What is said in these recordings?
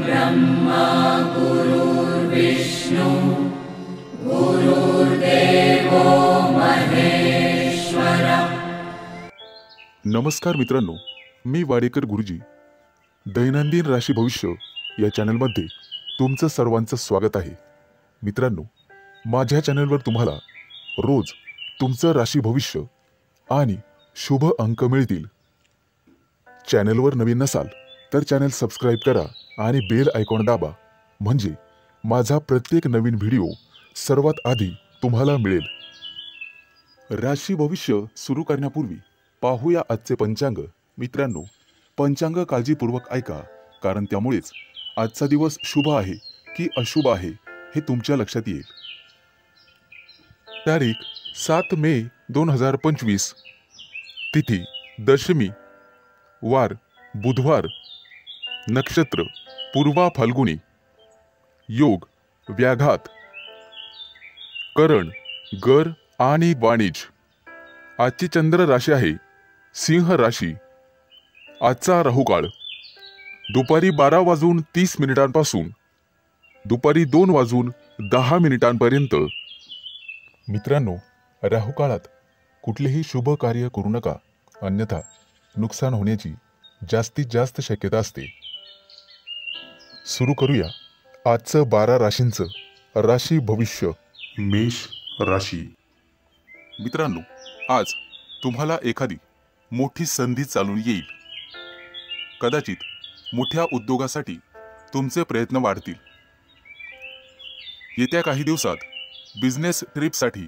ब्रह्मा गुरुर्विष्णु गुरुर्देवो महेश्वर। नमस्कार मित्रांनो, मी वाडेकर गुरुजी दैनंदिन राशी भविष्य या चॅनलमध्ये तुमचं सर्वांचं स्वागत आहे। मित्रांनो, माझ्या चॅनलवर तुम्हाला रोज तुमचं राशी भविष्य आणि शुभ अंक मिळतील। चॅनलवर नवीन नसाल तर चॅनल सबस्क्राइब करा आणि बेल आयकॉन दाबा, म्हणजे माझा प्रत्येक नवीन व्हिडिओ सर्वात आधी तुम्हाला मिळेल। राशी भविष्य सुरू करण्यापूर्वी पाहूया आजचे पंचांग। मित्रांनो, पंचांग काळजीपूर्वक ऐका, कारण त्यामुळेच आजचा दिवस शुभ आहे की अशुभ आहे हे तुमच्या लक्षात येईल। तारीख 7 मे 2025, तिथी दशमी, वार बुधवार, नक्षत्र पूर्वा फाल्गुनी, योग व्याघात, करण गर आणि वाणिज्य। आजची चंद्र राशी आहे सिंह राशी। आजचा राहुकाळ दुपारी 12:30 पासून दुपारी 2:10 पर्यंत। मित्रांनो, राहुकाळात कुठलेही शुभ कार्य करू नका, अन्यथा नुकसान होण्याची जास्तीत जास्त शक्यता असते। सुरू करूया आजचं 12 राशींचं राशी भविष्य। मेष राशी। मित्रांनो, आज तुम्हाला एखादी मोठी संधी चालून येईल। कदाचित मोठ्या उद्योगासाठी तुमचे प्रयत्न वाढतील। येत्या काही दिवसात बिझनेस ट्रिपसाठी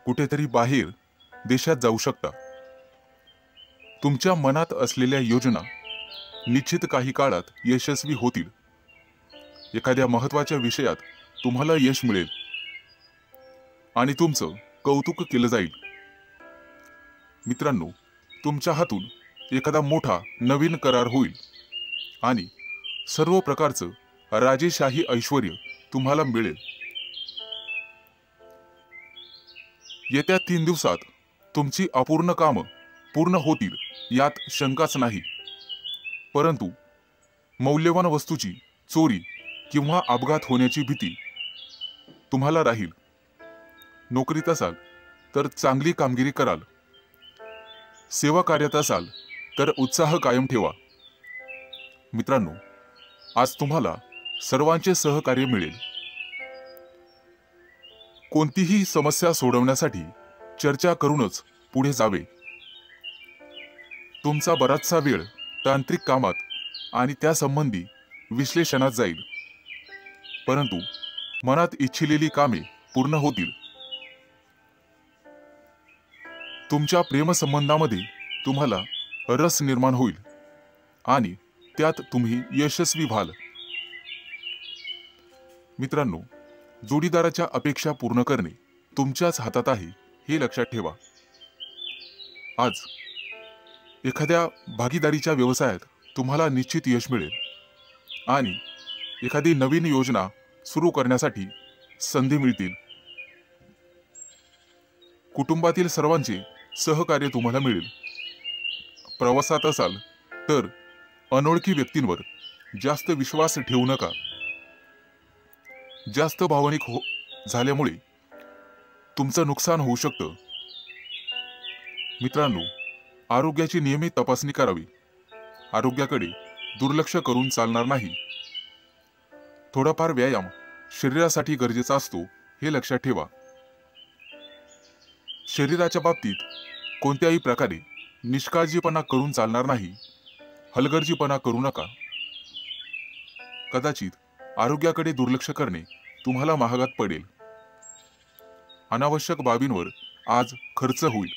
कुठेतरी बाहेर देशात जाऊ शकता। तुमच्या मनात असलेल्या योजना निश्चित काही काळात यशस्वी होतील। एखाद्या महत्त्वाच्या विषयात तुम्हाला यश मिळेल आणि तुमचं कौतुक केलं जाईल। मित्रांनो, तुमच्या हातून एखादा मोठा नवीन करार होईल आणि सर्व प्रकारचं राजेशाही ऐश्वर्य तुम्हाला मिळेल। येत्या 3 दिवसात तुमची अपूर्ण कामं पूर्ण होतील, यात शंकाच नाही। परंतु मौल्यवान वस्तूची चोरी किंवा अपघात होण्याची भीती तुम्हाला राहील। नोकरीत असाल तर चांगली कामगिरी कराल। सेवा कार्यात असाल तर उत्साह कायम ठेवा। मित्रांनो, आज तुम्हाला सर्वांचे सहकार्य मिळेल। कोणतीही समस्या सोडवण्यासाठी चर्चा करूनच पुढे जावे। तुमचा बराचसा वेळ तांत्रिक कामात आणि त्यासंबंधी विश्लेषणात जाईल, परंतु मनात इच्छिलेली कामे पूर्ण होतील। तुमच्या प्रेमसंबंधामध्ये तुम्हाला रस निर्माण होईल आणि त्यात तुम्ही यशस्वी व्हाल। मित्रांनो, जोडीदाराच्या अपेक्षा पूर्ण करणे तुमच्याच हातात आहे, हे लक्षात ठेवा। आज एखाद्या भागीदारीच्या व्यवसायात तुम्हाला निश्चित यश मिळेल आणि एखादी नवीन योजना सुरू करण्यासाठी संधी मिळतील। कुटुंबातील सर्वांचे सहकार्य तुम्हाला मिळेल। प्रवासात असाल तर अनोळखी व्यक्तींवर जास्त विश्वास ठेवू नका। जास्त भावनिक झाल्यामुळे तुमचं नुकसान होऊ शकतं। मित्रांनो, आरोग्याची नियमित तपासणी करावी। आरोग्याकडे दुर्लक्ष करून चालणार नाही। थोडाफार व्यायाम शरीरासाठी गरजेचा असतो, हे लक्षात ठेवा। शरीराच्या बाबतीत कोणत्याही प्रकारे निष्काळजीपणा करून चालणार नाही। हलगर्जीपणा करू नका। कदाचित आरोग्याकडे दुर्लक्ष करणे तुम्हाला महागात पडेल। अनावश्यक बाबींवर आज खर्च होईल।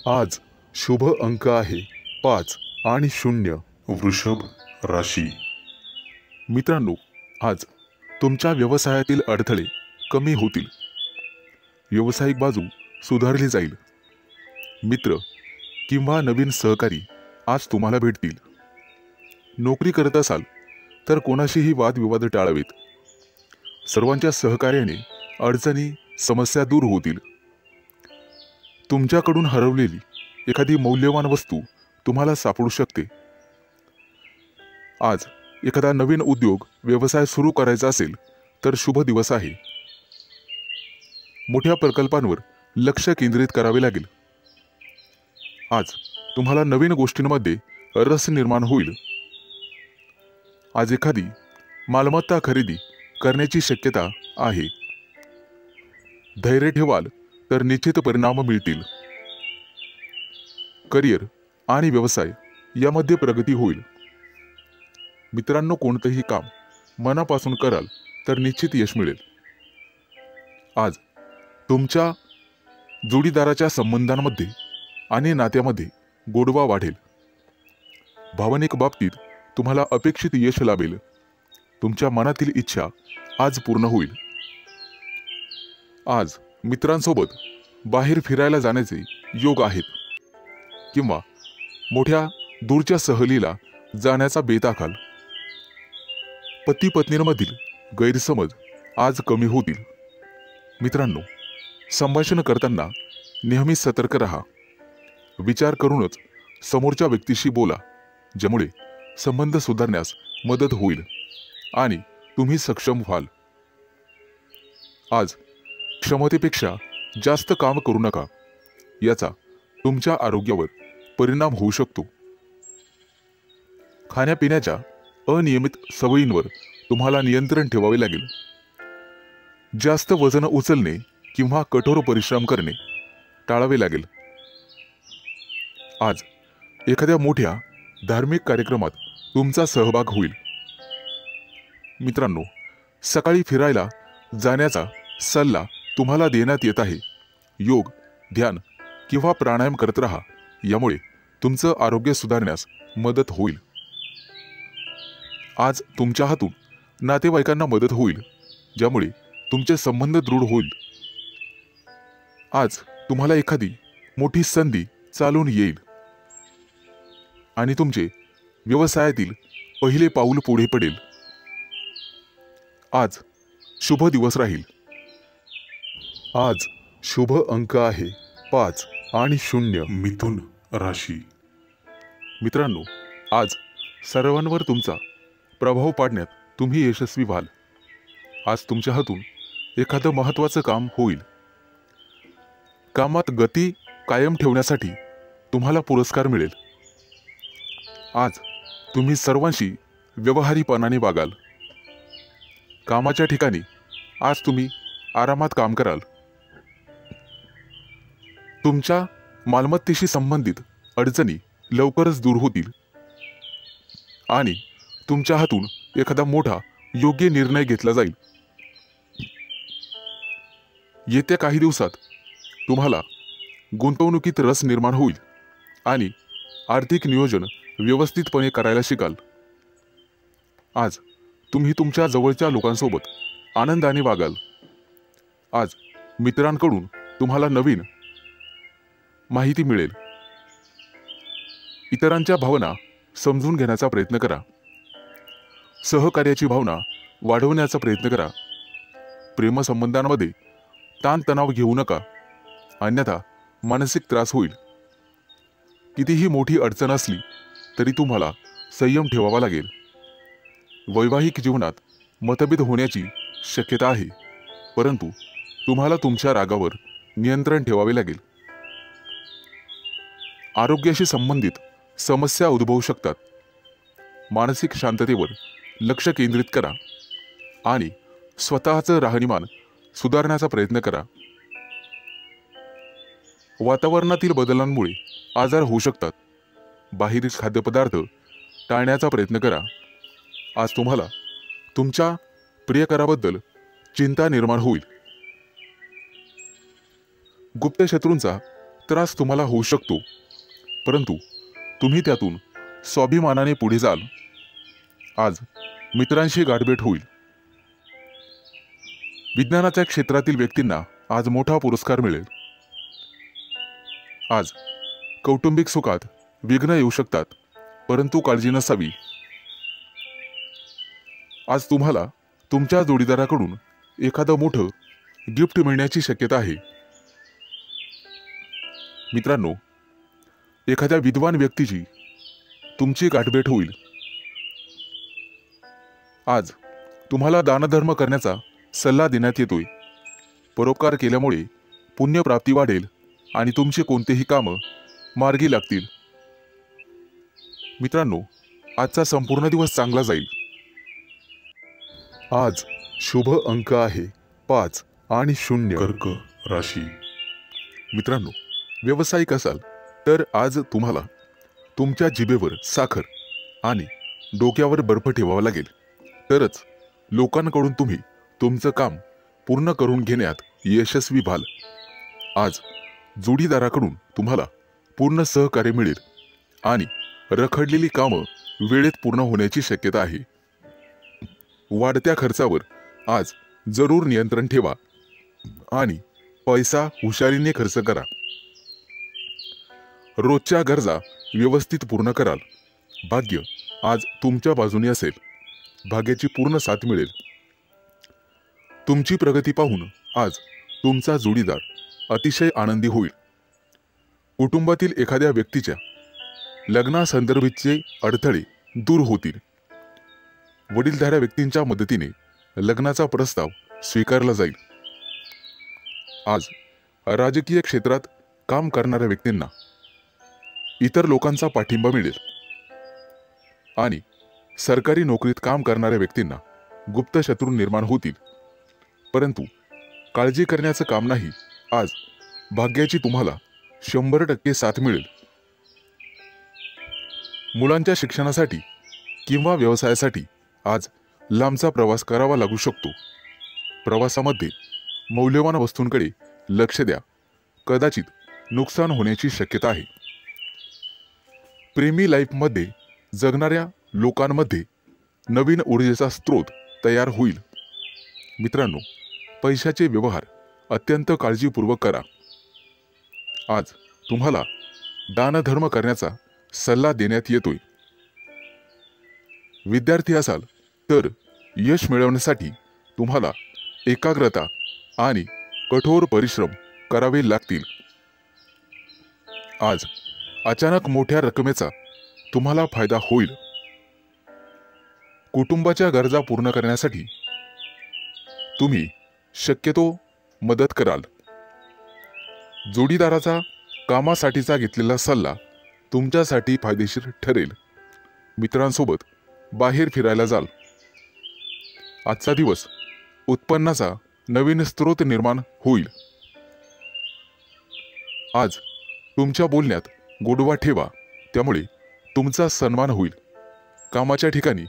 आज शुभ अंक आहे 5 आणि 0। वृषभ राशी। मित्रांनो, आज तुमच्या व्यवसायातील अडथळे कमी होतील। व्यावसायिक बाजू सुधारली जाईल। मित्र किंवा नवीन सहकारी आज तुम्हाला भेटतील। नोकरी करत असाल तर कोणाशीही वादविवाद टाळावेत। सर्वांच्या सहकार्याने अडचणी समस्या दूर होतील। तुमच्याकडून हरवलेली एखादी मौल्यवान वस्तू तुम्हाला सापडू शकते, आज एखादा नवीन उद्योग व्यवसाय सुरू करायचा असेल तर शुभ दिवस आहे. मोठ्या प्रकल्पांवर लक्ष केंद्रित करावे लागेल. आज तुम्हाला नवीन गोष्टींमध्ये रस निर्माण होईल. आज एखादी मालमत्ता खरेदी करण्याची शक्यता आहे. धैर्य ठेवाल तर निश्चित परिणाम मिळतील. करिअर आणि व्यवसाय यामध्ये प्रगती होईल. मित्रांनो, कोणतेही काम मनापासून कराल तर निश्चित यश मिळेल. आज तुमच्या जोडीदाराच्या संबंधांमध्ये आणि नात्यामध्ये गोडवा वाढेल. भावनिक बाबतीत तुम्हाला अपेक्षित यश लाभेल. तुमच्या मनातील इच्छा आज पूर्ण होईल. आज मित्रांसोबत बाहेर फिरायला जाण्याचे योग आहेत किंवा मोठ्या दूरच्या सहलीला जाण्याचा बेत आखाल. पती पत्नींमधील गैरसमज आज कमी होतील. मित्रांनो, संभाषण करताना नेहमी सतर्क राहा. विचार करूनच समोरच्या व्यक्तीशी बोला, ज्यामुळे संबंध सुधारण्यास मदत होईल आणि तुम्ही सक्षम व्हाल. आज क्षमतेपेक्षा जास्त काम करू नका. याचा तुमच्या आरोग्यावर परिणाम होऊ शकतो. खाण्यापिण्याच्या अनियमित सवयींवर तुम्हाला नियंत्रण ठेवावे लागेल. जास्त वजन उचलणे किंवा कठोर परिश्रम करणे टाळावे लागेल. आज एखाद्या मोठ्या धार्मिक कार्यक्रमात तुमचा सहभाग होईल. मित्रांनो, सकाळी फिरायला जाण्याचा सल्ला तुम्हाला देण्यात येत आहे. योग, ध्यान किंवा प्राणायाम करत राहा. यामुळे तुमचं आरोग्य सुधारण्यास मदत होईल. आज तुमच्या हातून नातेवाईकांना मदत होईल, ज्यामुळे तुमचे संबंध दृढ होईल. आज तुम्हाला एखादी मोठी संधी चालून येईल आणि तुमचे व्यवसायातील पहिले पाऊल पुढे पडेल. आज शुभ दिवस राहील. आज शुभ अंक आहे 5 आणि 0. मिथुन राशी. मित्रांनो, आज सर्वांवर तुमचा प्रभाव पाडण्यात तुम्ही यशस्वी व्हाल. आज तुमच्या हातून एखादं महत्त्वाचं काम होईल. कामात गती कायम ठेवण्यासाठी तुम्हाला पुरस्कार मिळेल. आज तुम्ही सर्वांशी व्यवहारीपणाने वागाल. कामाच्या ठिकाणी आज तुम्ही आरामात काम कराल. तुमच्या मालमत्तेशी संबंधित अडचणी लवकरच दूर होतील आणि तुमच्या हातून एखादा मोठा योग्य निर्णय घेतला जाईल. येत्या काही दिवसात तुम्हाला गुंतवणुकीत रस निर्माण होईल आणि आर्थिक नियोजन व्यवस्थितपणे करायला शिकाल. आज तुम्ही तुमच्या जवळच्या लोकांसोबत आनंदाने वागाल. आज मित्रांकडून तुम्हाला नवीन माहिती मिळेल. इतरांच्या भावना समजून घेण्याचा प्रयत्न करा. सहकार्याची भावना वाढवण्याचा प्रयत्न करा. प्रेमसंबंधांमध्ये ताणतणाव घेऊ नका, अन्यथा मानसिक त्रास होईल. कितीही मोठी अडचण असली तरी तुम्हाला संयम ठेवावा लागेल. वैवाहिक जीवनात मतभेद होण्याची शक्यता आहे, परंतु तुम्हाला तुमच्या रागावर नियंत्रण ठेवावे लागेल. आरोग्याशी संबंधित समस्या उद्भवू शकतात. मानसिक शांततेवर लक्ष केंद्रित करा आणि स्वतःचं राहणीमान सुधारण्याचा प्रयत्न करा. वातावरणातील बदलांमुळे आजार होऊ शकतात. बाहेरील खाद्यपदार्थ टाळण्याचा प्रयत्न करा. आज तुम्हाला तुमच्या प्रियकराबद्दल चिंता निर्माण होईल. गुप्त शत्रूंचा त्रास तुम्हाला होऊ शकतो, परंतु तुम्ही त्यातून स्वाभिमानाने पुढे जाल. आज मित्रांशी गाठभेट होईल. विज्ञानाच्या क्षेत्रातील व्यक्तींना आज मोठा पुरस्कार मिळेल. आज कौटुंबिक सुखात विघ्न येऊ शकतात, परंतु काळजी नसावी. आज तुम्हाला तुमच्या जोडीदाराकडून एखादं मोठं गिफ्ट मिळण्याची शक्यता आहे. मित्रांनो, एखाद्या विद्वान व्यक्तीची तुमची गाठभेट होईल. आज तुम्हाला दानधर्म करण्याचा सल्ला देण्यात येतोय. परोपकार केल्यामुळे पुण्यप्राप्ती वाढेल आणि तुमचे कोणतेही कामं मार्गी लागतील. मित्रांनो, आजचा संपूर्ण दिवस चांगला जाईल. आज शुभ अंक आहे 5 आणि 0. कर्क राशी. मित्रांनो, व्यावसायिक असाल तर आज तुम्हाला तुमच्या जिभेवर साखर आणि डोक्यावर बर्फ ठेवावा लागेल, तरच लोकांकडून तुम्ही तुमचं काम पूर्ण करून घेण्यात यशस्वी व्हाल. आज जोडीदाराकडून तुम्हाला पूर्ण सहकार्य मिळेल आणि रखडलेली कामं वेळेत पूर्ण होण्याची शक्यता आहे. वाढत्या खर्चावर आज जरूर नियंत्रण ठेवा आणि पैसा हुशारीने खर्च करा. रोजच्या गरजा व्यवस्थित पूर्ण कराल. भाग्य आज तुमच्या बाजूने असेल. भाग्याची पूर्ण साथ मिळेल. तुमची प्रगती पाहून आज तुमचा जोडीदार अतिशय आनंदी होईल. कुटुंबातील एखाद्या व्यक्तीच्या लग्नासंदर्भाचे अडथळे दूर होतील. वडीलधाऱ्या व्यक्तींच्या मदतीने लग्नाचा प्रस्ताव स्वीकारला जाईल. आज राजकीय क्षेत्रात काम करणाऱ्या व्यक्तींना इतर लोकांचा पाठिंबा मिळेल आणि सरकारी नोकरीत काम करणाऱ्या व्यक्तींना गुप्त शत्रू निर्माण होतील. परंतु काळजी करण्याचं काम नाही. आज भाग्याची तुम्हाला 100% साथ मिळेल. मुलांच्या शिक्षणासाठी किंवा व्यवसायासाठी आज लांबचा प्रवास करावा लागू शकतो. प्रवासामध्ये मौल्यवान वस्तूंकडे लक्ष द्या. कदाचित नुकसान होण्याची शक्यता आहे. प्रेमी लाईफमध्ये जगणाऱ्या लोकांमध्ये नवीन ऊर्जेचा स्रोत तयार होईल. मित्रांनो, पैशाचे व्यवहार अत्यंत काळजीपूर्वक करा. आज तुम्हाला दानधर्म करण्याचा सल्ला देण्यात येतोय. विद्यार्थी असाल तर यश मिळवण्यासाठी तुम्हाला एकाग्रता आणि कठोर परिश्रम करावे लागतील. आज अचानक मोठ्या रकमेचा तुम्हाला फायदा होईल. कुटुंबाच्या गरजा पूर्ण करण्यासाठी तुम्ही शक्यतो मदत कराल. जोडीदाराचा कामासाठीचा घेतलेला सल्ला तुमच्यासाठी फायदेशीर ठरेल. मित्रांसोबत बाहेर फिरायला जाल. आजचा दिवस उत्पन्नाचा नवीन स्रोत निर्माण होईल. आज तुमच्या बोलण्यात गोडवा ठेवा, त्यामुळे तुमचा सन्मान होईल. कामाच्या ठिकाणी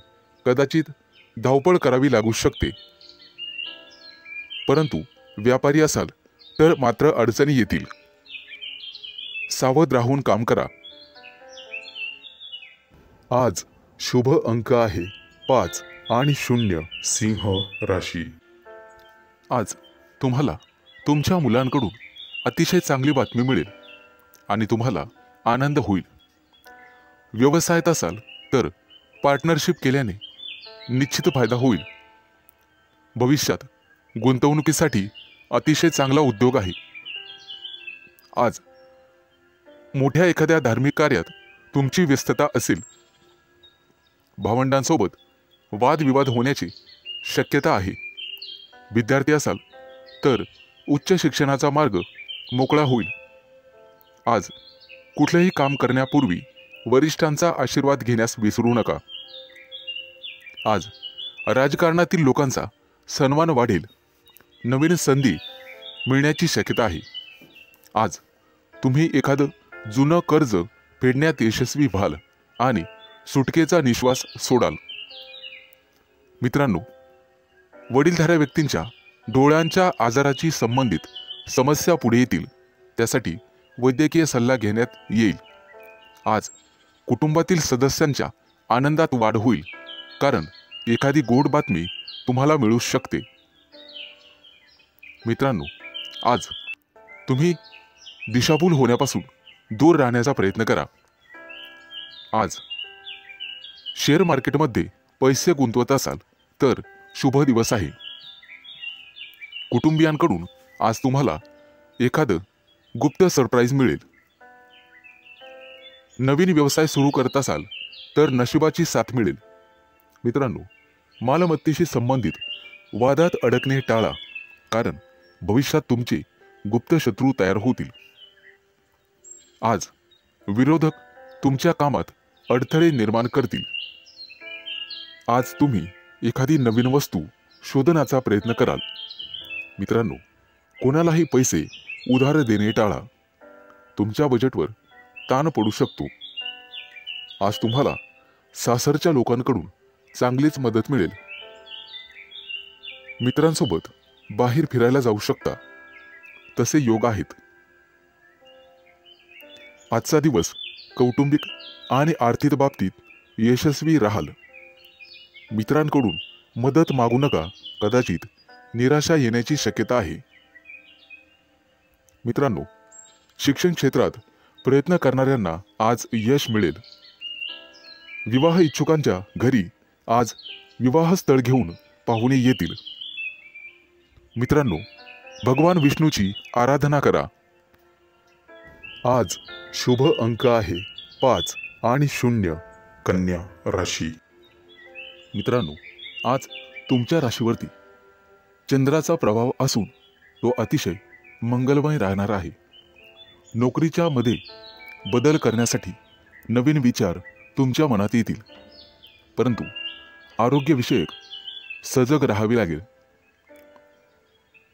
कदाचित धावपळ करावी लागू शकते, परंतु व्यापारी असाल तर मात्र अडचणी येतील. सावध राहून काम करा. आज शुभ अंक आहे 5 आणि 0. सिंह राशी. आज तुम्हाला तुमच्या मुलांकडून अतिशय चांगली बातमी मिळेल आणि तुम्हाला आनंद होईल. व्यवसायात असाल तर पार्टनरशिप केल्याने निश्चित फायदा होईल. भविष्यात गुंतवणुकीसाठी अतिशय चांगला उद्योग आहे. आज मोठ्या एखाद्या धार्मिक कार्यात तुमची व्यस्तता असेल. भावंडांसोबत वादविवाद होण्याची शक्यता आहे. विद्यार्थी असाल तर उच्च शिक्षणाचा मार्ग मोकळा होईल. आज कुठलेही काम करण्यापूर्वी वरिष्ठांचा आशीर्वाद घेण्यास विसरू नका. आज राजकारणातील लोकांचा सन्मान वाढेल. नवीन संधी मिळण्याची शक्यता आहे. आज तुम्ही एखादं जुनं कर्ज फेडण्यात यशस्वी व्हाल आणि सुटकेचा निश्वास सोडाल. मित्रांनो, वडीलधाऱ्या व्यक्तींच्या डोळ्यांच्या आजाराची संबंधित समस्या पुढे येतील. त्यासाठी वैद्यकीय सल्ला घेण्यात येईल. आज कुटुंबातील सदस्यांच्या आनंदात वाढ होईल, कारण एखादी गोड बातमी तुम्हाला मिळू शकते. मित्रांनो, आज तुम्ही दिशाभूल होण्यापासून दूर राहण्याचा प्रयत्न करा. आज शेअर मार्केटमध्ये पैसे गुंतवत असाल तर शुभ दिवस आहे. कुटुंबियांकडून आज तुम्हाला एखादं गुप्त सरप्राईज मिळेल. नवीन व्यवसाय सुरू करत असाल तर नशिबाची साथ मिळेल. मित्रांनो, मालमत्तेशी संबंधित वादात अडकणे टाळा, कारण भविष्यात तुमचे गुप्त शत्रू तयार होतील. आज विरोधक तुमच्या कामात अडथळे निर्माण करतील. आज तुम्ही एखादी नवीन वस्तू शोधण्याचा प्रयत्न कराल. मित्रांनो, कोणालाही पैसे उधार देणे टाळा. तुमच्या बजेटवर ताण पडू शकतो. आज तुम्हाला सासरच्या लोकांकडून चांगलीच मदत मिळेल. मित्रांसोबत बाहेर फिरायला जाऊ शकता, तसे योग आहेत. आजचा दिवस कौटुंबिक आणि आर्थिक बाबतीत यशस्वी राहाल. मित्रांकडून मदत मागू नका, कदाचित निराशा येण्याची शक्यता आहे. मित्रांनो, शिक्षण क्षेत्रात प्रयत्न करणाऱ्यांना आज यश मिळेल. विवाह इच्छुकांच्या घरी आज विवाहस्थळ घेऊन पाहुणे येतील. मित्रांनो, भगवान विष्णूची आराधना करा. आज शुभ अंक आहे 5 आणि 0. कन्या राशी. मित्रांनो, आज तुमच्या राशीवरती चंद्राचा प्रभाव असून तो अतिशय मंगलमय राहणार आहे. नोकरीच्या मध्ये बदल करण्यासाठी नवीन विचार तुमच्या मनात येतील, परंतु आरोग्यविषयक सजग राहावे लागेल.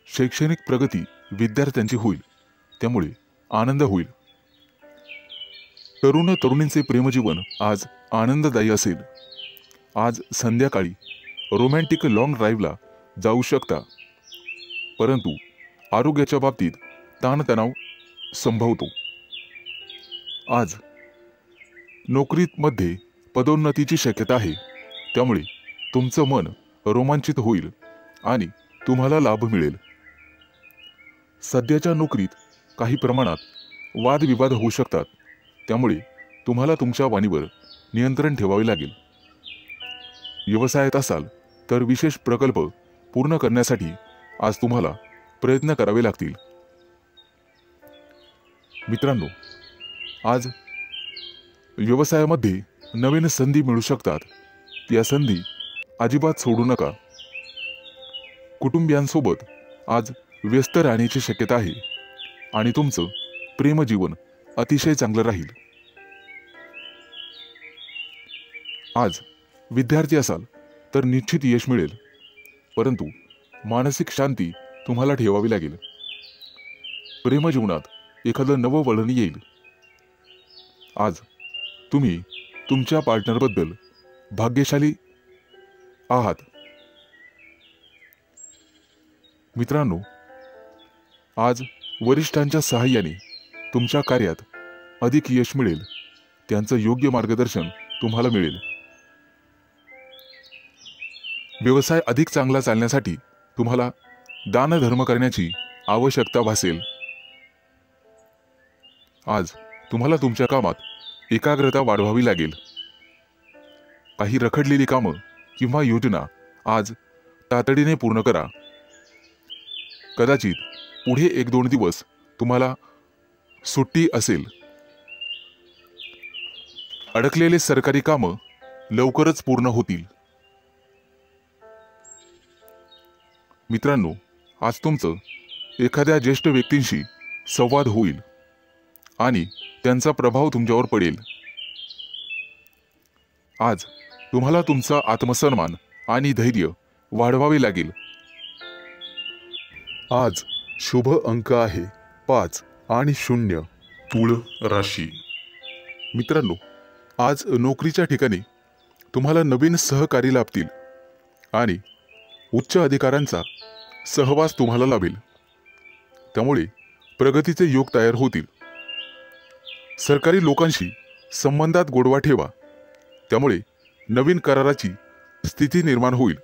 शैक्षणिक प्रगती विद्यार्थ्यांची होईल, त्यामुळे आनंद होईल. तरुण तरुणींचे प्रेमजीवन आज आनंददायी असेल. आज संध्याकाळी रोमॅन्टिक लॉंग ड्राईव्हला जाऊ शकता, परंतु आरोग्याच्या बाबतीत ताणतणाव संभवतो. आज नोकरीमध्ये पदोन्नतीची शक्यता आहे, त्यामुळे तुमचं मन रोमांचित होईल आणि तुम्हाला लाभ मिळेल. सध्याच्या नोकरीत काही प्रमाणात वादविवाद होऊ शकतात, त्यामुळे तुम्हाला तुमच्या वाणीवर नियंत्रण ठेवावे लागेल. व्यवसायात असाल तर विशेष प्रकल्प पूर्ण करण्यासाठी आज तुम्हाला प्रयत्न करावे लागतील. मित्रांनो, आज व्यवसायामध्ये नवीन संधी मिळू शकतात. या संधी अजिबात सोडू नका. कुटुंबियांसोबत आज व्यस्त राहण्याची शक्यता आहे आणि तुमचं प्रेमजीवन अतिशय चांगलं राहील. आज विद्यार्थी असाल तर निश्चित यश मिळेल, परंतु मानसिक शांती तुम्हाला ठेवावी लागेल. प्रेमजीवनात एखादं नवं वळण येईल. आज तुम्ही तुमच्या पार्टनरबद्दल भाग्यशाली आहात. मित्रांनो, आज वरिष्ठांच्या सहाय्याने तुमच्या कार्यात अधिक यश मिळेल. त्यांचं योग्य मार्गदर्शन तुम्हाला मिळेल. व्यवसाय अधिक चांगला चालण्यासाठी तुम्हाला दानधर्म करण्याची आवश्यकता भासेल. आज तुम्हाला तुमच्या कामात एकाग्रता वाढवावी लागेल. काही रखडलेली कामं किंवा योजना आज तातडीने पूर्ण करा. कदाचित पुढे 1-2 दिवस तुम्हाला सुट्टी असेल. अडकलेले सरकारी कामं लवकरच पूर्ण होतील. मित्रांनो, आज तुमचं एखाद्या ज्येष्ठ व्यक्तींशी संवाद होईल आणि त्यांचा प्रभाव तुमच्यावर पडेल. आज तुम्हाला तुमचा आत्मसन्मान आणि धैर्य वाढवावे लागेल. आज शुभ अंक आहे 5 आणि 0. तुळ राशी. मित्रांनो, आज नोकरीच्या ठिकाणी तुम्हाला नवीन सहकारी लाभतील आणि उच्च अधिकाऱ्यांचा सहवास तुम्हाला लाभेल. त्यामुळे प्रगतीचे योग तयार होतील. सरकारी लोकांशी संबंधात गोडवा ठेवा, त्यामुळे नवीन कराराची स्थिती निर्माण होईल.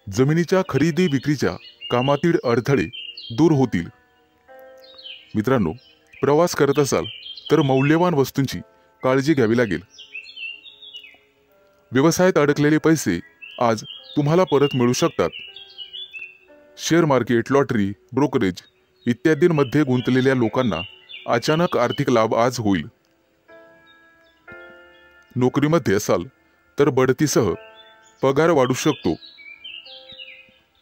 जमिनीच्या खरेदी विक्रीच्या कामातील अडथळे दूर होतील. मित्रांनो, प्रवास करत असाल तर मौल्यवान वस्तूंची काळजी घ्यावी लागेल. व्यवसायात अडकलेले पैसे आज तुम्हाला परत मिळू शकतात. शेअर मार्केट, लॉटरी, ब्रोकरेज इत्यादींमध्ये गुंतलेल्या लोकांना अचानक आर्थिक लाभ आज होईल. नोकरीमध्ये असाल तर बढतीसह पगार वाढू शकतो.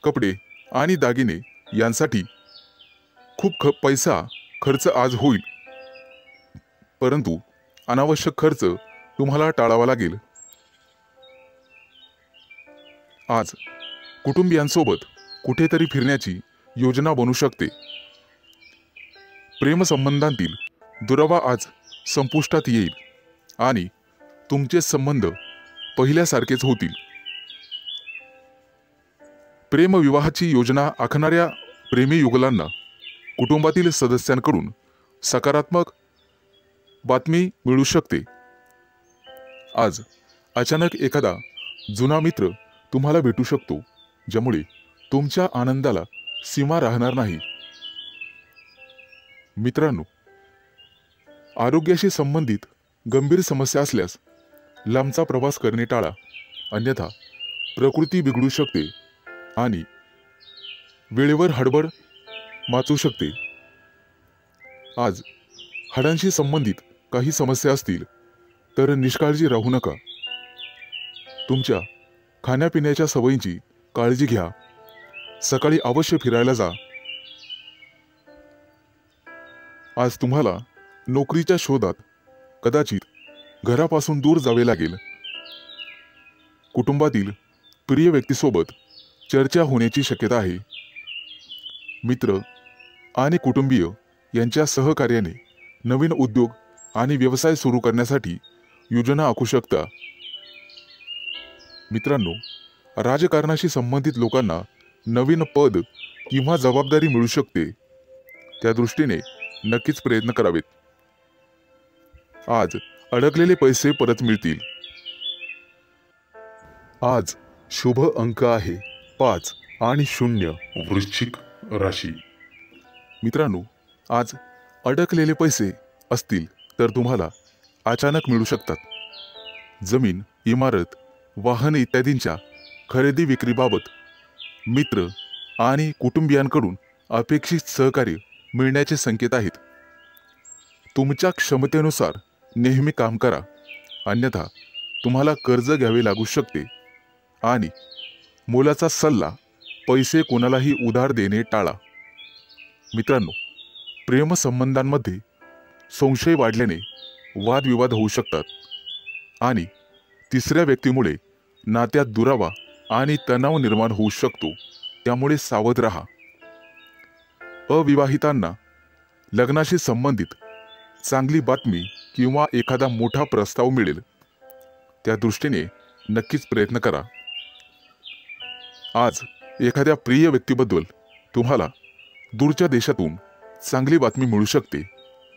कपडे आणि दागिने यांसाठी खूप पैसा खर्च आज होईल, परंतु अनावश्यक खर्च तुम्हाला टाळावा लागेल. आज कुटुंबियांसोबत कुठेतरी फिरण्याची योजना बनू शकते. प्रेमसंबंधांतील दुरावा आज संपुष्टात येईल आणि तुमचे संबंध पहिल्यासारखेच होतील. प्रेमविवाहाची योजना आखणाऱ्या प्रेमी युगलांना कुटुंबातील सदस्यांकडून सकारात्मक बातमी मिळू शकते. आज अचानक एखादा जुना मित्र तुम्हाला भेटू शकतो, ज्यामुळे तुमच्या आनंदाला सीमा राहणार नाही. मित्रांनो, आरोग्याशी संबंधित गंभीर समस्या असल्यास लांबचा प्रवास करणे टाळा, अन्यथा प्रकृती बिघडू शकते आणि वेळेवर हडबड माचू शकते. आज हाडांशी संबंधित काही समस्या असतील तर निष्काळजी राहू नका. तुमच्या खाण्यापिण्याच्या सवयींची काळजी घ्या. सकाळी अवश्य फिरायला जा. आज तुम्हाला नोकरीच्या शोधात कदाचित घरापासून दूर जावे लागेल. कुटुंबातील प्रिय व्यक्तीसोबत चर्चा होण्याची शक्यता आहे. मित्र आणि कुटुंबीय यांच्या सहकार्याने नवीन उद्योग आणि व्यवसाय सुरू करण्यासाठी योजना आखू शकता. मित्रांनो, राजकारणाशी संबंधित लोकांना नवीन पद किंवा जबाबदारी मिळू शकते. त्या दृष्टीने नक्कीच प्रयत्न करावेत. आज अडकलेले पैसे परत मिळतील. आज शुभ अंक आहे 5 आणि 0. वृश्चिक राशी. मित्रांनो, आज अडकलेले पैसे असतील तर तुम्हाला अचानक मिळू शकतात. जमीन, इमारत, वाहन इत्यादींच्या खरेदी विक्रीबाबत मित्र आणि कुटुंबियांकडून अपेक्षित सहकार्य मिळण्याचे संकेत आहेत. तुमच्या क्षमतेनुसार नेहमी काम करा, अन्यथा तुम्हाला कर्ज घ्यावे लागू शकते. आणि मोलाचा सल्ला, पैसे कोणालाही उधार देणे टाळा. मित्रांनो, प्रेमसंबंधांमध्ये संशय वाढल्याने वादविवाद होऊ शकतात आणि तिसऱ्या व्यक्तीमुळे नात्यात दुरावा आणि तणाव निर्माण होऊ शकतो. त्यामुळे सावध राहा. अविवाहितांना लग्नाशी संबंधित चांगली बातमी किंवा एखादा मोठा प्रस्ताव मिळेल. त्या दृष्टीने नक्कीच प्रयत्न करा. आज एखाद्या प्रिय व्यक्तीबद्दल तुम्हाला दूरच्या देशातून चांगली बातमी मिळू शकते,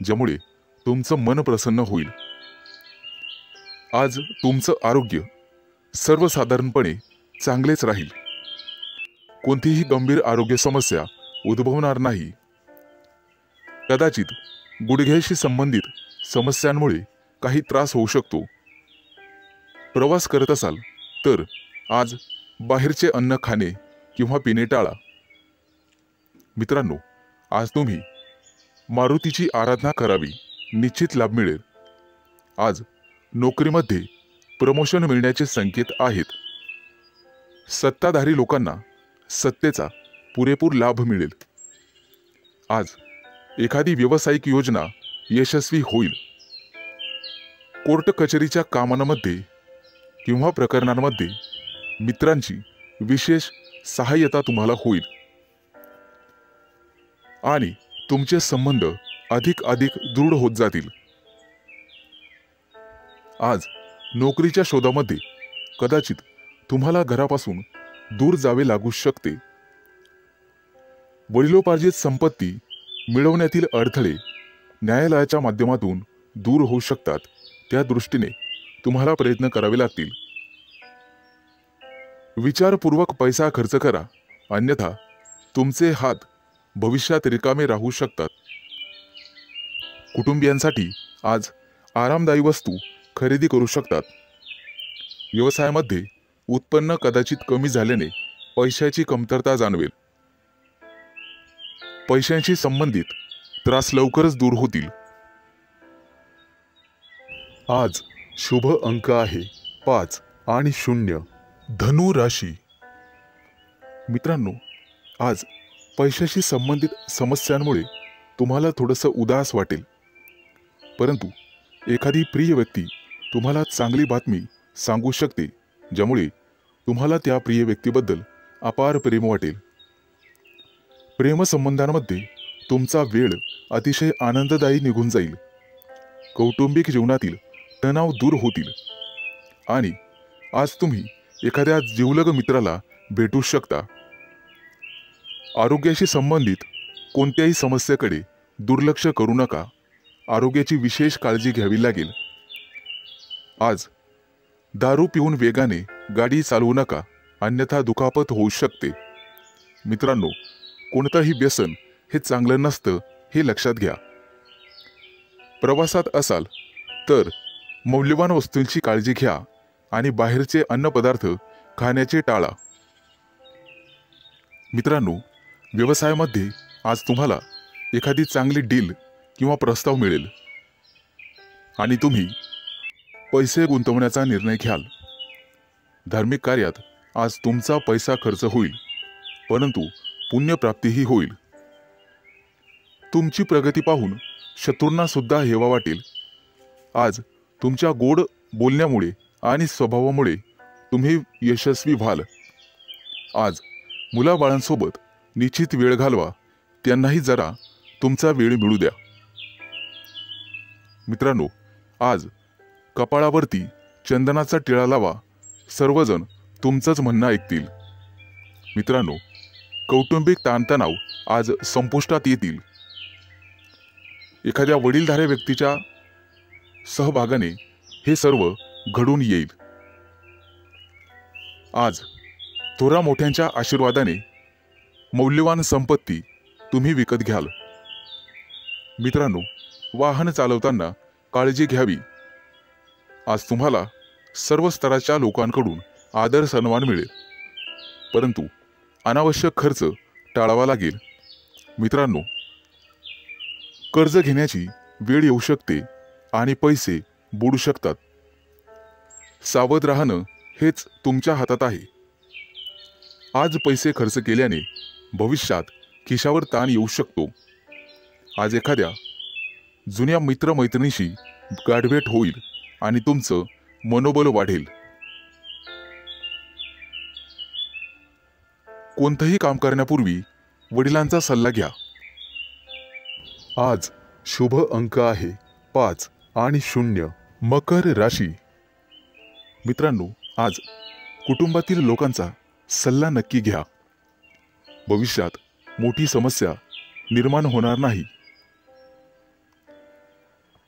ज्यामुळे तुमचं मन प्रसन्न होईल. आज तुमचं आरोग्य सर्वसाधारणपणे चांगलेच राहील. कोणतीही गंभीर आरोग्य समस्या उद्भवणार नाही. कदाचित गुडघ्याशी संबंधित समस्यांमुळे काही त्रास होऊ शकतो. प्रवास करत असाल तर आज बाहेरचे अन्न खाणे किंवा पिणे टाळा. मित्रांनो, आज तुम्ही मारुतीची आराधना करावी, निश्चित लाभ मिळेल. आज नोकरीमध्ये प्रमोशन मिळण्याचे संकेत आहेत. सत्ताधारी लोकांना सत्तेचा पुरेपूर लाभ मिळेल. आज एखादी व्यावसायिक योजना यशस्वी होईल. कोर्ट कचेरीच्या कामांमध्ये किंवा प्रकरणांमध्ये मित्रांची विशेष सहाय्यता तुम्हाला होईल आणि तुमचे संबंध अधिक दृढ होत जातील. आज नोकरीच्या शोधामध्ये कदाचित तुम्हाला घरापासून दूर जावे लागू शकते. वडिलोपार्जित संपत्ती मिळवण्यातील अडथळे न्यायालयाच्या माध्यमातून दूर होऊ शकतात. त्या दृष्टीने तुम्हाला प्रयत्न करावे लागतील. विचारपूर्वक पैसा खर्च करा, अन्यथा तुमचे हात भविष्यात रिकामे राहू शकतात. कुटुंबियांसाठी आज आरामदायी वस्तू खरेदी करू शकतात. व्यवसायामध्ये उत्पन्न कदाचित कमी झाल्याने पैशाची कमतरता जाणवेल. पैशांशी संबंधित त्रास लवकरच दूर होतील. आज शुभ अंक आहे 5 आणि 0. धनु राशी. मित्रांनो, आज पैशाशी संबंधित समस्यांमुळे तुम्हाला थोडंसं उदास वाटेल, परंतु एखादी प्रिय व्यक्ती तुम्हाला चांगली बातमी सांगू शकते, ज्यामुळे तुम्हाला त्या प्रिय व्यक्तीबद्दल अपार प्रेम वाटेल. प्रेमसंबंधांमध्ये तुमचा वेळ अतिशय आनंददायी निघून जाईल. कौटुंबिक जीवनातील तणाव दूर होतील आणि आज तुम्ही एखाद्या जिवलग मित्राला भेटू शकता. आरोग्याशी संबंधित कोणत्याही समस्येकडे दुर्लक्ष करू नका. आरोग्याची विशेष काळजी घ्यावी लागेल. आज दारू पिऊन वेगाने गाडी चालवू नका, अन्यथा दुखापत होऊ शकते. मित्रांनो, कोणतंही व्यसन हे चांगलं नसतं हे लक्षात घ्या. प्रवासात असाल तर मौल्यवान वस्तूंची काळजी घ्या आणि बाहेरचे अन्नपदार्थ खाण्याचे टाळा. मित्रांनो, व्यवसायामध्ये आज तुम्हाला एखादी चांगली डील किंवा प्रस्ताव मिळेल आणि तुम्ही पैसे गुंतवण्याचा निर्णय घ्याल. धार्मिक कार्यात आज तुमचा पैसा खर्च होईल, परंतु पुण्यप्राप्तीही होईल. तुमची प्रगती पाहून शत्रूंना सुद्धा हेवा वाटेल. आज तुमच्या गोड बोलण्यामुळे आणि स्वभावामुळे तुम्ही यशस्वी व्हाल. आज मुलाबाळांसोबत निश्चित वेळ घालवा, त्यांनाही जरा तुमचा वेळ मिळू द्या. मित्रांनो, आज कपाळावरती चंदनाचा टिळा लावा, सर्वजण तुमचंच म्हणणं ऐकतील. मित्रांनो, कौटुंबिक ताणतणाव आज संपुष्टात येतील. एखाद्या वडीलधाऱ्या व्यक्तीच्या सहभागाने हे सर्व घडून येईल. आज थोरा मोठ्यांच्या आशीर्वादाने मौल्यवान संपत्ती तुम्ही विकत घ्याल. मित्रांनो, वाहन चालवताना काळजी घ्यावी. आज तुम्हाला सर्व स्तराच्या लोकांकडून आदर सन्मान मिळेल, परंतु अनावश्यक खर्च टाळावा लागेल. मित्रांनो, कर्ज घेण्याची वेळ येऊ शकते आणि पैसे बुडू शकतात. सावध राहणं हेच तुमच्या हातात आहे. आज पैसे खर्च केल्याने भविष्यात खिशावर ताण येऊ शकतो. आज एखाद्या जुन्या मित्रमैत्रिणीशी गाठभेट होईल आणि तुमचं मनोबल वाढेल. कोणतंही काम करण्यापूर्वी वडिलांचा सल्ला घ्या. आज शुभ अंक आहे 5 आणि 0. मकर राशी. मित्रांनो, आज कुटुंबातील लोकांचा सल्ला नक्की घ्या. भविष्यात मोठी समस्या निर्माण होणार नाही.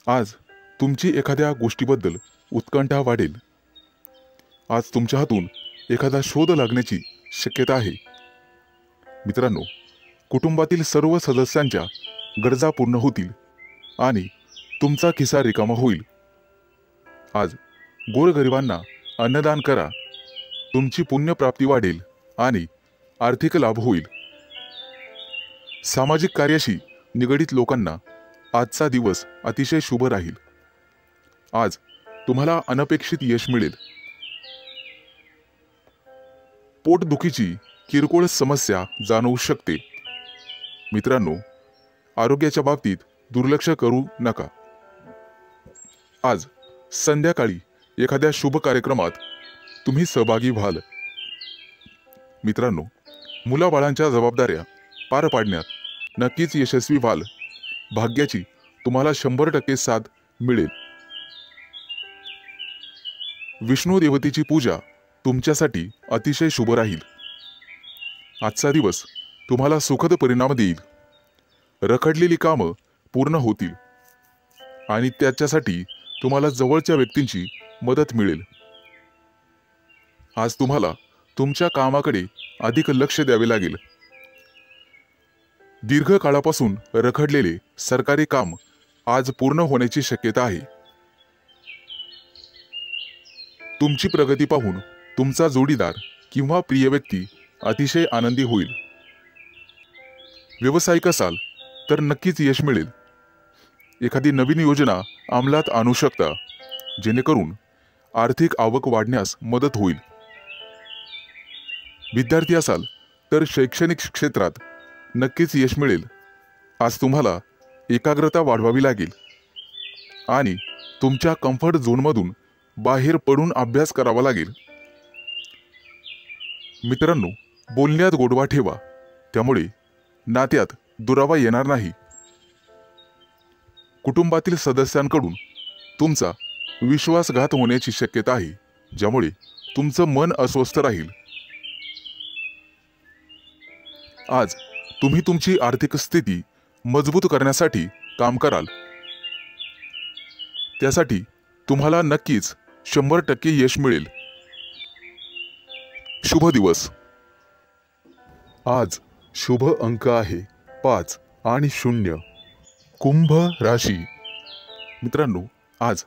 आज तुमची एखाद्या गोष्टीबद्दल उत्कंठा वाढेल. आज तुमच्या हातून एखादा शोध लागण्याची शक्यता आहे. मित्रांनो, कुटुंबातील सर्व सदस्यांच्या गरजा पूर्ण होतील आणि तुमचा खिसा रिकामा होईल. आज गोरगरिबांना अन्नदान करा. तुमची पुण्यप्राप्ती वाढेल आणि आर्थिक लाभ होईल. सामाजिक कार्याशी निगडित लोकांना आजचा दिवस अतिशय शुभ राहील. आज तुम्हाला अनपेक्षित यश मिळेल. पोटदुखीची किरकोळ समस्या जाणवू शकते. मित्रांनो, आरोग्याच्या बाबतीत दुर्लक्ष करू नका. आज संध्याकाळी एखाद्या शुभ कार्यक्रमात तुम्ही सहभागी व्हाल. मित्रांनो, मुलाबाळांच्या जबाबदाऱ्या पार पाडण्यात नक्कीच यशस्वी व्हाल. भाग्याची तुम्हाला 100% साथ मिळेल. विष्णू देवतेची पूजा तुमच्यासाठी अतिशय शुभ राहील. आजचा दिवस तुम्हाला सुखद परिणाम देईल. रखडलेली कामं पूर्ण होतील आणि त्याच्यासाठी तुम्हाला जवळच्या व्यक्तींची मदत मिळेल. आज तुम्हाला तुमच्या कामाकडे अधिक लक्ष द्यावे लागेल. दीर्घकाळापासून रखडलेले सरकारी काम आज पूर्ण होण्याची शक्यता आहे. तुमची प्रगती पाहून तुमचा जोडीदार किंवा प्रिय व्यक्ती अतिशय आनंदी होईल. व्यावसायिक असाल तर नक्कीच यश मिळेल. एखादी नवीन योजना अंमलात आणू शकता, जेणेकरून आर्थिक आवक वाढण्यास मदत होईल. विद्यार्थी असाल तर शैक्षणिक क्षेत्रात नक्कीच यश मिळेल। आज तुम्हाला एकाग्रता वाढवावी लागेल आणि तुमच्या कम्फर्ट झोनमधून बाहेर पडून अभ्यास करावा लागेल। मित्रांनो, बोलण्यात गोडवा ठेवा, त्यामुळे नात्यात दुरावा येणार नाही। कुटुंबातील सदस्यांकडून तुमचा विश्वासघात होण्याची शक्यता आहे, ज्यामुळे तुमचं मन अस्वस्थ राहील। आज तुम्ही तुमची आर्थिक स्थिती मजबूत करण्यासाठी काम कराल, त्यासाठी तुम्हाला नक्कीच 100% यश मिळेल। शुभ दिवस। आज शुभ अंक आहे 5 आणि 0। कुंभ राशी। मित्रांनो, आज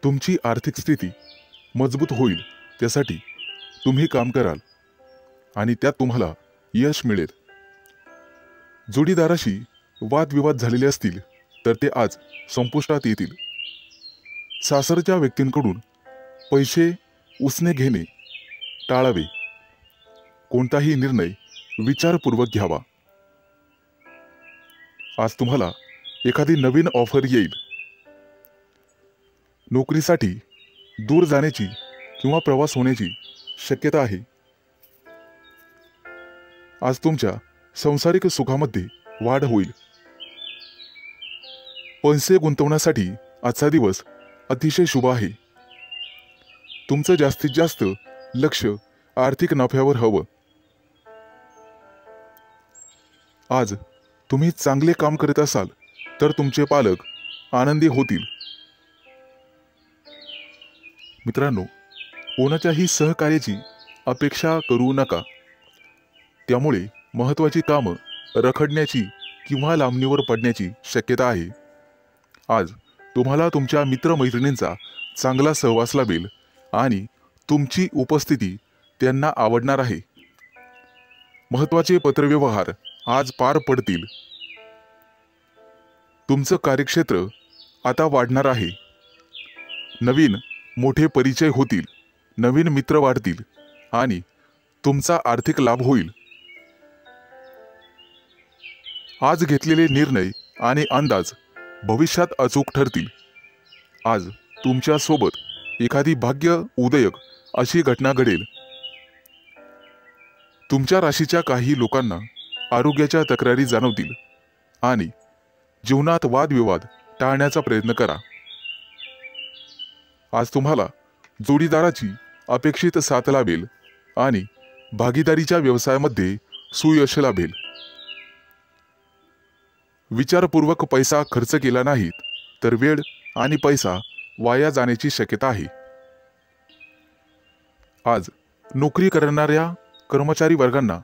तुमची आर्थिक स्थिती मजबूत होईल, त्यासाठी तुम्ही काम कराल आणि त्यात तुम्हाला यश मिळेल। जोडीदाराशी वादविवाद झालेले असतील तर ते आज संपुष्टात येतील। सासरच्या व्यक्तींकडून पैसे उसने घेणे टाळावे। कोणताही निर्णय विचारपूर्वक घ्यावा। आज तुम्हाला एखादी नवीन ऑफर येईल। नोकरीसाठी दूर जाण्याची किंवा प्रवास होण्याची शक्यता आहे। आज तुमच्या सांसारिक सुखामध्ये वाढ होईल। पैसे गुंतवण्यासाठी आजचा दिवस अतिशय शुभ आहे। तुमचं जास्तीत जास्त लक्ष आर्थिक नफ्यावर हवं। आज तुम्ही चांगले काम करत असाल तर तुमचे पालक आनंदी होतील। मित्रांनो, कोणाच्याही सहकार्याची अपेक्षा करू नका, त्यामुळे महत्त्वाची कामं रखडण्याची किंवा लांबणीवर पडण्याची शक्यता आहे। आज तुम्हाला तुमच्या मित्रमैत्रिणींचा चांगला सहवास लाभेल आणि तुमची उपस्थिती त्यांना आवडणार आहे। महत्त्वाचे पत्रव्यवहार आज पार पडतील। तुमचं कार्यक्षेत्र आता वाढणार आहे। नवीन मोठे परिचय होतील, नवीन मित्र वाढतील आणि तुमचा आर्थिक लाभ होईल। आज घेतलेले निर्णय आणि अंदाज भविष्यात अचूक ठरतील। आज तुमच्या सोबत एखादी भाग्य उदयक अशी घटना घडेल। तुमच्या राशीच्या काही लोकांना आरोग्याच्या तक्रारी जाणवतील आणि जीवनात वादविवाद टाळण्याचा प्रयत्न करा। आज तुम्हाला जोडीदाराची अपेक्षित साथ लाभेल आणि भागीदारीच्या व्यवसायामध्ये सुयश लाभेल। विचारपूर्वक पैसा खर्च केला नाहीत तर वेळ आणि पैसा वाया जाण्याची शक्यता आहे। आज नोकरी करणाऱ्या कर्मचारी वर्गांना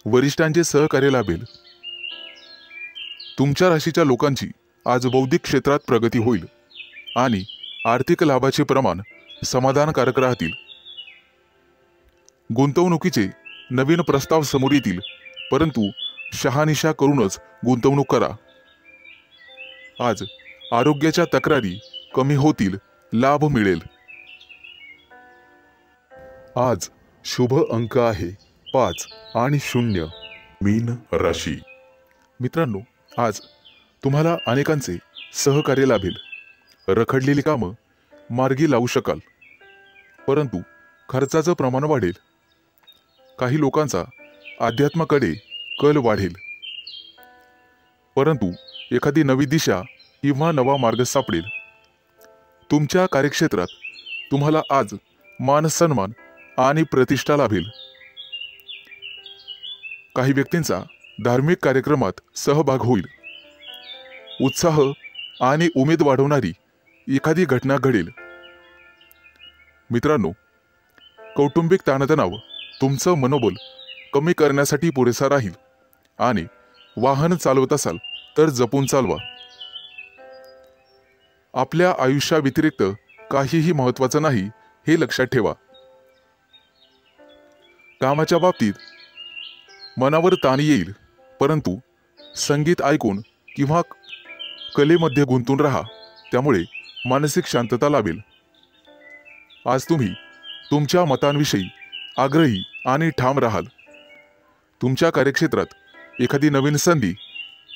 वरिष्ठांचे सहकार्य लाभेल। तुमच्या राशीच्या लोकांची आज बौद्धिक क्षेत्रात प्रगती होईल आणि आर्थिक लाभाचे प्रमाण समाधानकारक राहतील। गुंतवणुकीचे नवीन प्रस्ताव समोर येतील, परंतु शहानिशा करूनच गुंतवणूक करा। आज आरोग्याच्या तक्रारी कमी होतील, लाभ मिळेल। आज शुभ अंक आहे 5 आणि 0। मीन राशी। मित्रांनो, आज तुम्हाला अनेकांचे सहकार्य लाभेल। रखडलेली कामं मार्गी लावू शकाल, परंतु खर्चाचं प्रमाण वाढेल। काही लोकांचा अध्यात्माकडे कल वाढेल, परंतु एखादी नवी दिशा किंवा नवा मार्ग सापडेल। तुमच्या कार्यक्षेत्रात तुम्हाला आज मान सन्मान आणि प्रतिष्ठा लाभेल। काही व्यक्तींचा धार्मिक कार्यक्रमात सहभाग होईल। उत्साह आणि उमेद वाढवणारी एखादी घटना घडेल। मित्रांनो, कौटुंबिक ताणतणाव तुमचं मनोबल कमी करण्यासाठी पुरेसा राहील आणि वाहन चालवत असाल तर जपून चालवा। आपल्या आयुष्याव्यतिरिक्त काहीही महत्त्वाचं नाही हे लक्षात ठेवा। कामाच्या बाबतीत मनावर ताण येईल, परंतु संगीत ऐकून किंवा कलेमध्ये गुंतून राहा, त्यामुळे मानसिक शांतता लाभेल। आज तुम्ही तुमच्या मतांविषयी आग्रही आणि ठाम राहाल, तुमच्या कार्यक्षेत्रात एखादी नवीन संधी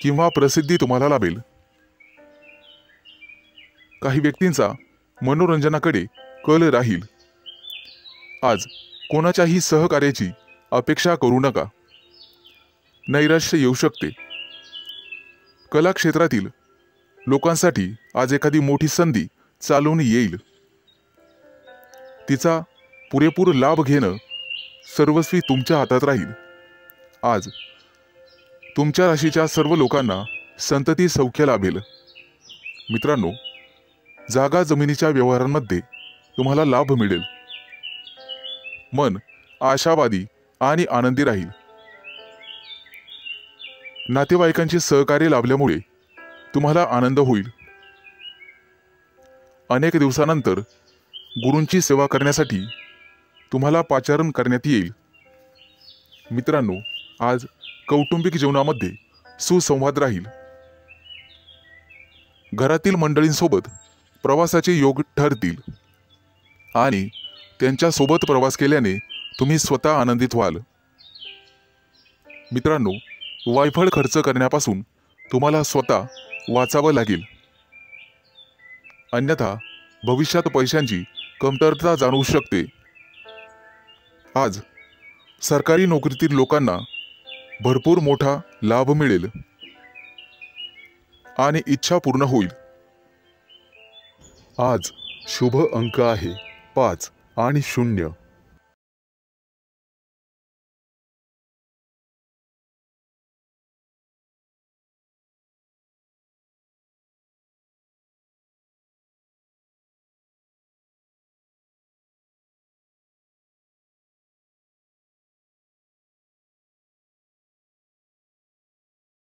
किंवा प्रसिद्धी तुम्हाला लाभेल. काही व्यक्तींचा मनोरंजनाकडे कल राहील. आज कोणाच्याही सहकार्याची अपेक्षा करू नका. नैराश्य येऊ शकते. कला क्षेत्रातील लोकांसाठी आज एखादी मोठी संधी चालून येईल. तिचा पुरेपूर लाभ घेणं सर्वस्वी तुमच्या हातात राहील. आज तुमच्या राशीच्या सर्व लोकांना संतती सौख्य लाभेल. मित्रांनो, जागा जमिनीच्या व्यवहारांमध्ये तुम्हाला लाभ मिळेल. मन आशावादी आणि आनंदी राहील. नातेवाईकांचे सहकार्य लाभल्यामुळे तुम्हाला आनंद होईल. अनेक दिवसानंतर गुरूंची सेवा करण्यासाठी तुम्हाला पाचारण करण्यात येईल. मित्रांनो, आज कौटुंबिक जीवनामध्ये सुसंवाद राहील. घरातील मंडळींसोबत प्रवासाचे योग ठरतील आणि त्यांच्यासोबत प्रवास केल्याने तुम्ही स्वतः आनंदित व्हाल. मित्रांनो, वायफळ खर्च करण्यापासून तुम्हाला स्वतः वाचावं लागेल. अन्यथा भविष्यात पैशांची कमतरता जाणवू शकते. आज सरकारी नोकरीतील लोकांना भरपूर मोठा लाभ मिळेल आणि इच्छा पूर्ण होईल. आज शुभ अंक आहे 5 आणि 0.